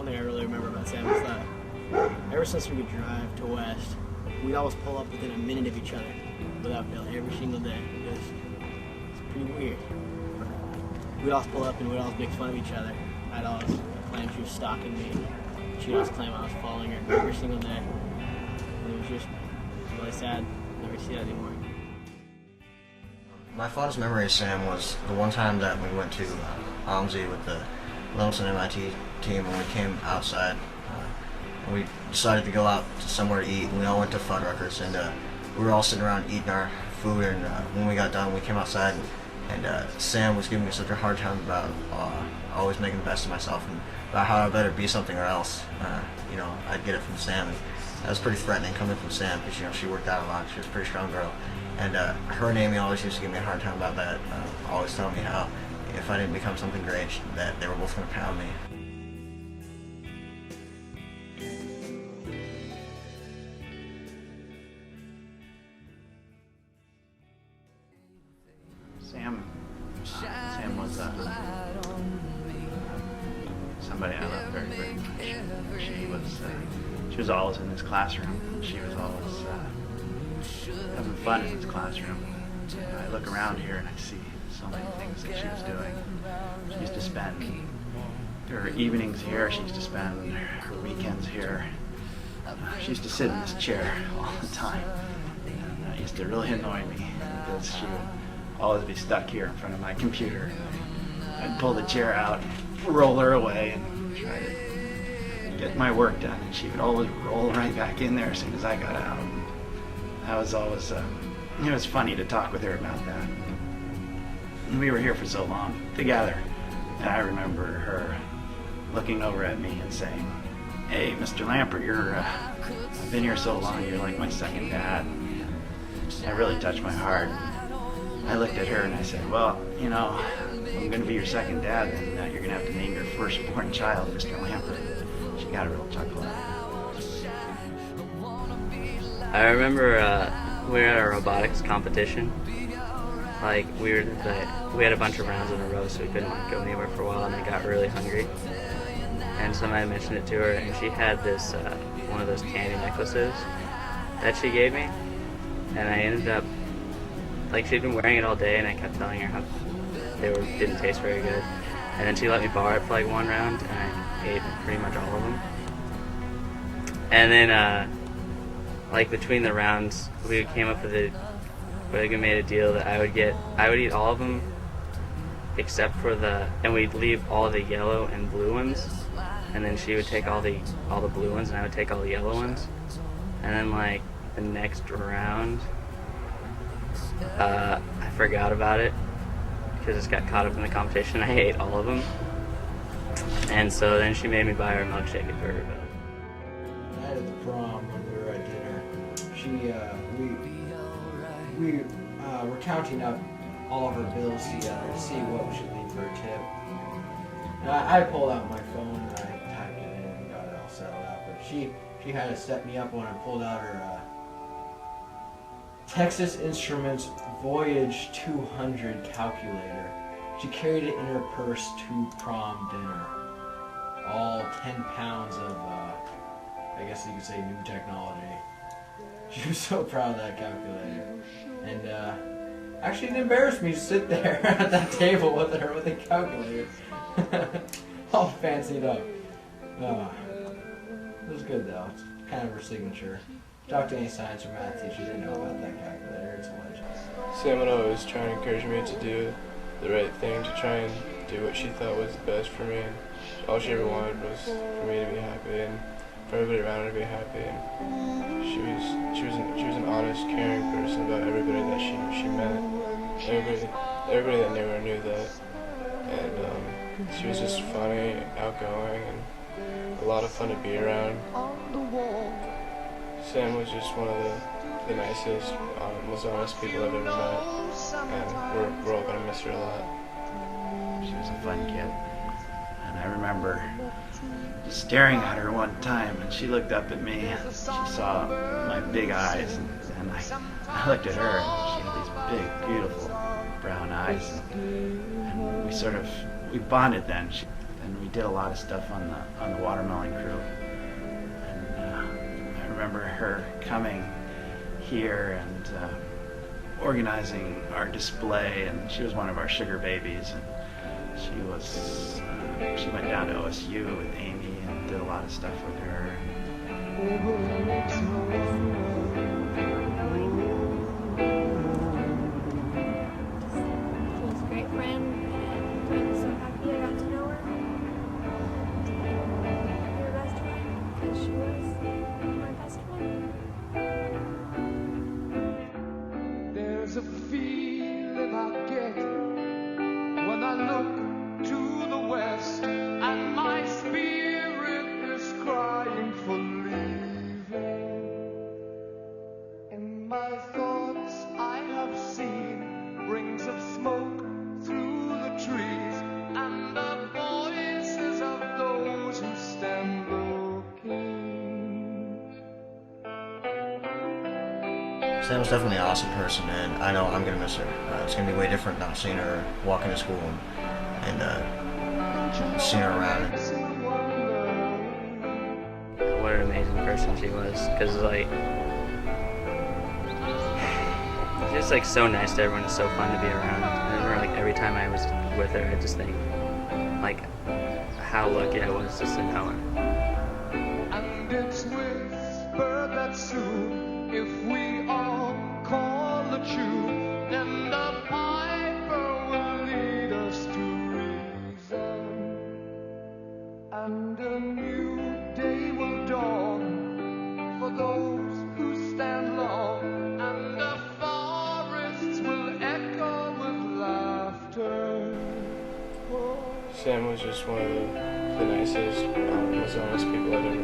thing I really remember about Sam is that ever since we could drive to West, we'd always pull up within a minute of each other without fail every single day. It's pretty weird. We'd always pull up and we'd always make fun of each other. I'd always claim she was stalking me. She'd always claim I was following her every single day. And it was just really sad never to see that anymore. My fondest memory of Sam was the one time that we went to Almsey with the Littleton MIT team when we came outside. We decided to go out to somewhere to eat, and we all went to Fuddruckers, and we were all sitting around eating our food, and when we got done, we came outside, and Sam was giving me such a hard time about always making the best of myself, and about how I better be something or else. You know, I'd get it from Sam, and that was pretty threatening coming from Sam, because, you know, she worked out a lot, she was a pretty strong girl, and her and Amy always used to give me a hard time about that, always telling me how if I didn't become something great, that they were both going to pound me. Sam was somebody I loved very, very much. She was always in this classroom. She was always having fun in this classroom. I look around here and I see so many things that she was doing. She used to spend her evenings here. She used to spend her weekends here. She used to sit in this chair all the time. And that used to really annoy me because she would always be stuck here in front of my computer. I'd pull the chair out, roll her away, and try to get my work done, and she would always roll right back in there as soon as I got out. That was always, it was funny to talk with her about that. And we were here for so long together, and I remember her looking over at me and saying, "Hey, Mr. Lampert, I've been here so long, you're like my second dad." That really touched my heart. I looked at her and I said, "Well, you know, I'm going to be your second dad, and you're going to have to name your firstborn child Mr. Lampert." She got a real chuckle. I remember we were at a robotics competition. Like we had a bunch of rounds in a row, so we couldn't go anywhere for a while, and I got really hungry. And somebody mentioned it to her, and she had this one of those candy necklaces that she gave me, and I ended up, like, she'd been wearing it all day, and I kept telling her how didn't taste very good. And then she let me borrow it for like one round, and I ate pretty much all of them. And then, like, between the rounds, we came up with we made a deal that I would eat all of them, except for and we'd leave all the yellow and blue ones, and then she would take all the blue ones, and I would take all the yellow ones. And then, like, the next round, I forgot about it because it got caught up in the competition. I ate all of them, and so then she made me buy her a milkshake at her. The night of the prom, when we were at dinner, we were counting up all of her bills together to see what we should leave for a tip. And I pulled out my phone and I typed it in and got it all settled out. But she had to set me up when I pulled out her Texas Instruments Voyage 200 calculator. She carried it in her purse to prom dinner. All 10 pounds of, I guess you could say, new technology. She was so proud of that calculator. And actually it embarrassed me to sit there at that table with her with a calculator. All fancied up. It was good though. It's kind of her signature. Talk to any science or math teacher, they know about that calculator. It's a legend. Sam would always try and encourage me to do the right thing, to try and do what she thought was best for me. And all she ever wanted was for me to be happy and for everybody around her to be happy. And she was an honest, caring person about everybody that she met. Everybody that knew her knew that. And she was just funny, outgoing, and a lot of fun to be around. Sam was just one of the nicest, most honest people I've ever met, and we're all going to miss her a lot. She was a fun kid, and I remember just staring at her one time, and she looked up at me, and she saw my big eyes, and I looked at her, and she had these big, beautiful brown eyes, and we bonded then. and we did a lot of stuff on the watermelon crew. And I remember her coming here and organizing our display, and she was one of our sugar babies, and she went down to OSU with Amy and did a lot of stuff with her. She was a great friend, and I'm so happy I got to know her. Your best friend, because she was my best friend. There's a feeling I get when I look to the west, and my spirit is crying for leaving. In my thoughts I have seen rings of smoke through the trees, and the voices of those who stand looking. Sam was definitely an awesome person, and I know I'm gonna miss her. It's gonna be way different not seeing her walking to school and seeing her around. What an amazing person she was, because like she's just like so nice to everyone. It's so fun to be around. I remember like every time I was with her, I just think like how lucky I was just to know her. And it's whispered that soon, if we all call the tune, then the piper will lead us to reason, and a new day will dawn for those who stand long, and the forests will echo with laughter. Sam was just one of the nicest, most honest people I've ever